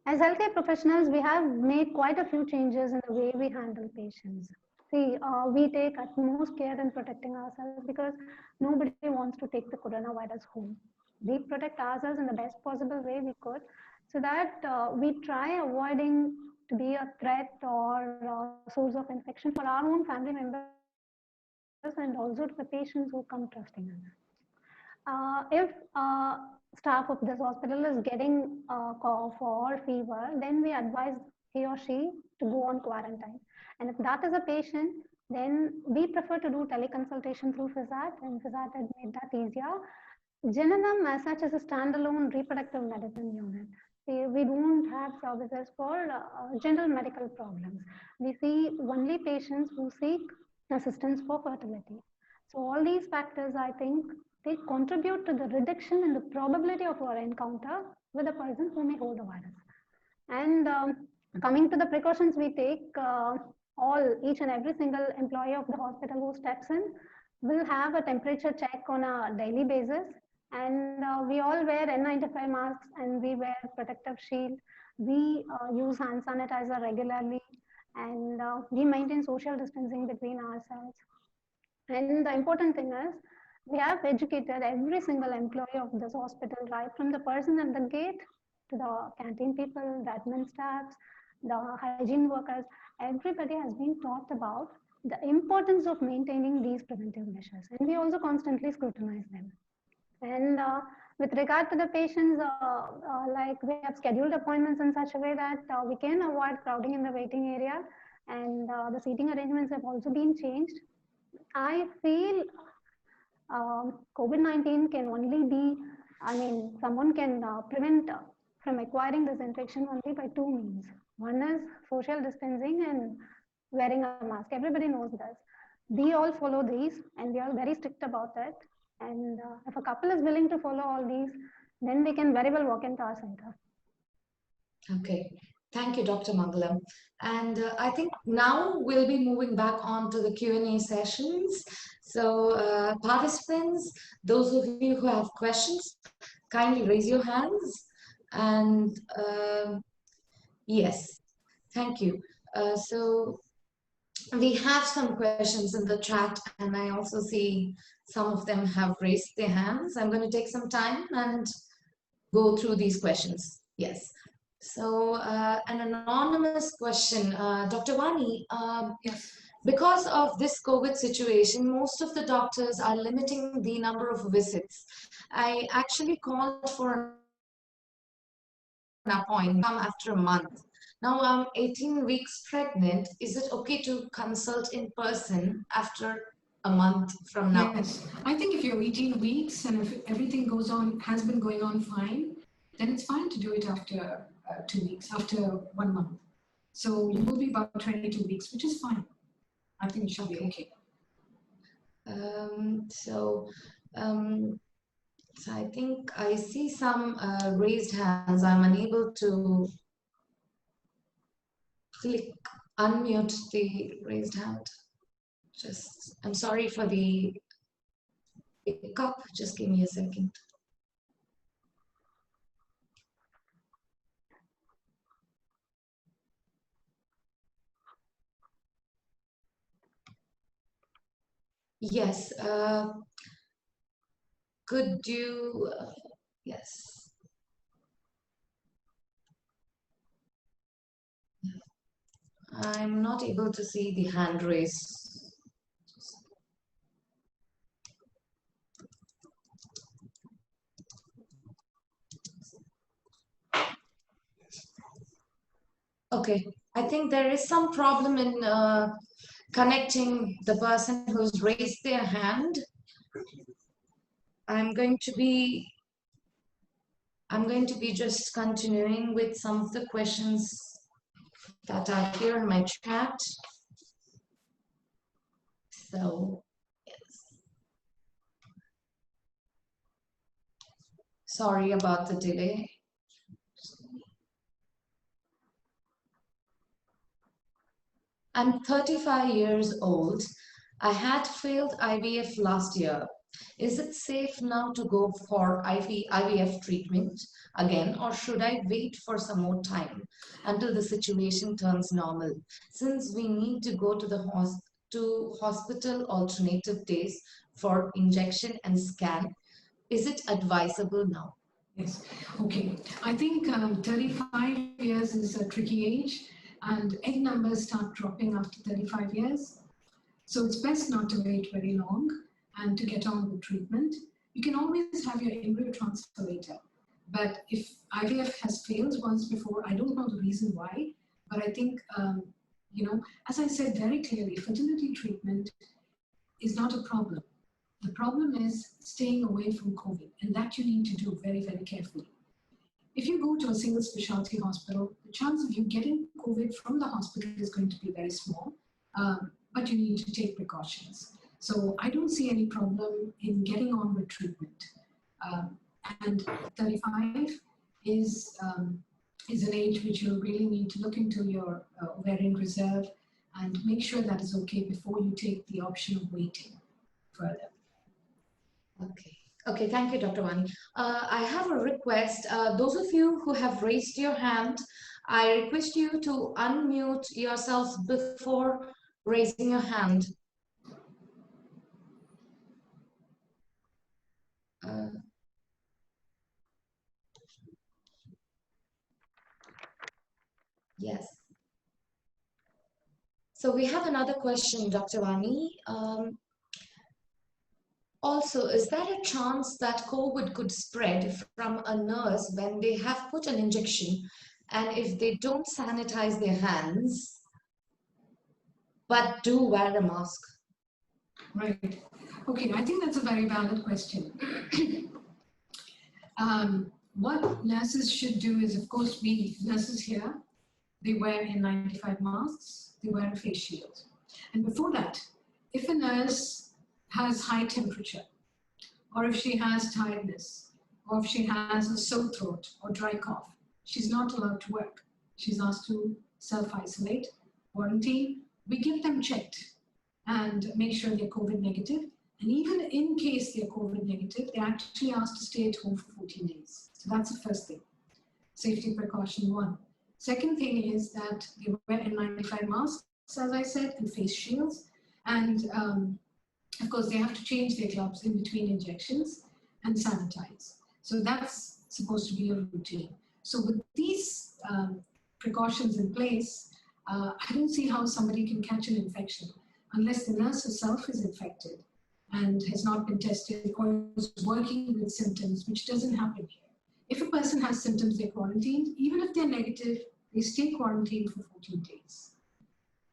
As healthcare professionals, we have made quite a few changes in the way we handle patients. See, we take utmost care in protecting ourselves because nobody wants to take the coronavirus home. We protect ourselves in the best possible way we could, so that we try avoiding to be a threat or source of infection for our own family members and also to the patients who come trusting us. If staff of this hospital is getting a cough or fever, then we advise he or she to go on quarantine. And if that is a patient, then we prefer to do teleconsultation through FISAT, and FISAT has made that easier. Jananam as such is a standalone reproductive medicine unit. We don't have services for general medical problems. We see only patients who seek assistance for fertility. So all these factors, I think, they contribute to the reduction in the probability of our encounter with a person who may hold the virus. And coming to the precautions we take, each and every single employee of the hospital who steps in will have a temperature check on a daily basis. And we all wear N95 masks and we wear protective shield. We use hand sanitizer regularly, and we maintain social distancing between ourselves. And the important thing is, we have educated every single employee of this hospital, right from the person at the gate to the canteen people, the admin staffs, the hygiene workers. Everybody has been taught about the importance of maintaining these preventive measures, and we also constantly scrutinize them. And with regard to the patients, like we have scheduled appointments in such a way that we can avoid crowding in the waiting area, and the seating arrangements have also been changed. I feel COVID-19 can only be, someone can prevent from acquiring this infection only by two means. One is social distancing and wearing a mask. Everybody knows this. We all follow these, and we are very strict about it. And if a couple is willing to follow all these, then they can very well walk into our center.
Okay, thank you, Dr. Mangalam. And I think now we'll be moving back on to the Q&A sessions. So participants, those of you who have questions, kindly raise your hands. And yes, thank you. So we have some questions in the chat, and I also see some of them have raised their hands. I'm going to take some time and go through these questions. Yes. So an anonymous question, Dr. Vani,
Yes.
Because of this COVID situation, most of the doctors are limiting the number of visits. I actually called for an appointment after a month. Now I'm 18 weeks pregnant. Is it okay to consult in person after a month from now?
Yes, I think if you're 18 weeks and if everything goes on, has been going on fine, then it's fine to do it after 2 weeks, after 1 month. So you will be about 22 weeks, which is fine. I think it should be okay.
So I think I see some raised hands. I'm unable to click unmute the raised hand. I'm sorry for the hiccup. Just give me a second. Yes. Could you? Yes. I'm not able to see the hand raise. Okay, I think there is some problem in connecting the person who's raised their hand. I'm going to be just continuing with some of the questions that are here in my chat. So, yes. Sorry about the delay. I'm 35 years old. I had failed IVF last year. Is it safe now to go for IVF treatment again, or should I wait for some more time until the situation turns normal? Since we need to go to the hospital alternative days for injection and scan, is it advisable now?
Yes, okay. I think 35 years is a tricky age, and egg numbers start dropping after 35 years. So it's best not to wait very long and to get on with treatment. You can always have your embryo transfer later. But if IVF has failed once before, I don't know the reason why, but I think, as I said very clearly, fertility treatment is not a problem. The problem is staying away from COVID, and that you need to do very, very carefully. If you go to a single specialty hospital, the chance of you getting COVID from the hospital is going to be very small, but you need to take precautions. So I don't see any problem in getting on with treatment. And 35 is an age which you really need to look into your ovarian reserve and make sure that is okay before you take the option of waiting further.
Okay, thank you, Dr. Vani. I have a request. Those of you who have raised your hand, I request you to unmute yourselves before raising your hand. Yes. So we have another question, Dr. Vani. Also, is there a chance that COVID could spread from a nurse when they have put an injection and if they don't sanitize their hands, but do wear a mask?
Right. Okay, I think that's a very valid question. What nurses should do is, of course, we nurses here, they wear N95 masks, they wear a face shield. And before that, if a nurse has high temperature, or if she has tiredness, or if she has a sore throat or dry cough, she's not allowed to work. She's asked to self-isolate, quarantine. We get them checked and make sure they're COVID negative. And even in case they're COVID negative, they're actually asked to stay at home for 14 days. So that's the first thing, safety precaution 1. Second thing is that they wear N95 masks, as I said, and face shields. And of course, they have to change their gloves in between injections and sanitize. So that's supposed to be a routine. So with these precautions in place, I don't see how somebody can catch an infection unless the nurse herself is infected and has not been tested or is working with symptoms, which doesn't happen here. If a person has symptoms, they're quarantined. Even if they're negative, they stay quarantined for 14 days.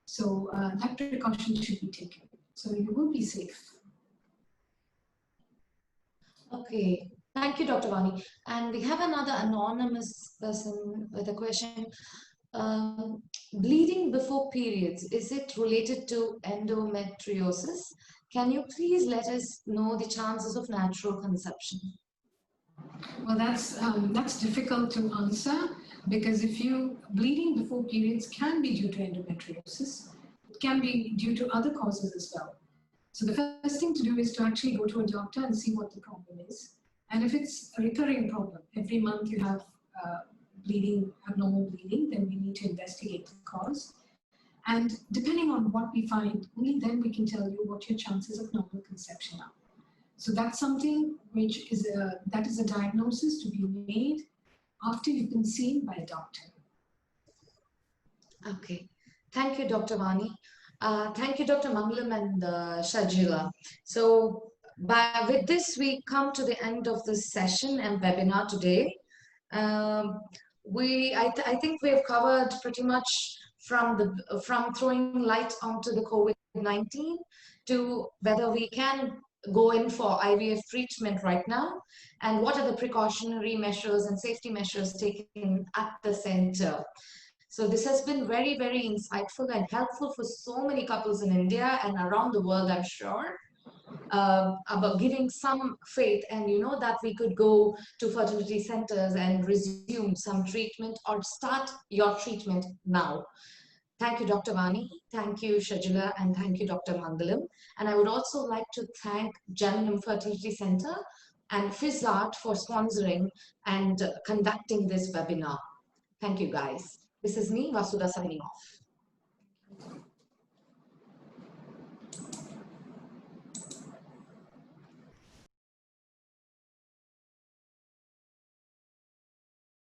So that precaution should be taken. So you will be safe.
Okay, thank you, Dr. Vani. And we have another anonymous person with a question. Bleeding before periods, is it related to endometriosis? Can you please let us know the chances of natural conception?
Well, that's difficult to answer, because if you bleeding before periods can be due to endometriosis. It can be due to other causes as well. So the first thing to do is to actually go to a doctor and see what the problem is. And if it's a recurring problem, every month you have bleeding, abnormal bleeding, then we need to investigate the cause. And depending on what we find, only then we can tell you what your chances of normal conception are. So that's something which is a diagnosis to be made after you've been seen by a doctor.
Okay, thank you, Dr. Vani. Thank you, Dr. Mangalam and Shajila. So with this, we come to the end of this session and webinar today. I think we've covered pretty much from throwing light onto the COVID-19 to whether we can go in for IVF treatment right now, and what are the precautionary measures and safety measures taken at the center. So this has been very, very insightful and helpful for so many couples in India and around the world, I'm sure, about giving some faith and that we could go to fertility centers and resume some treatment or start your treatment now. Thank you, Dr. Vani. Thank you, Shajila, and thank you, Dr. Mangalam. And I would also like to thank Jananam Fertility Centre and FISART for sponsoring and conducting this webinar. Thank you, guys. This is me, Vasudha, signing off.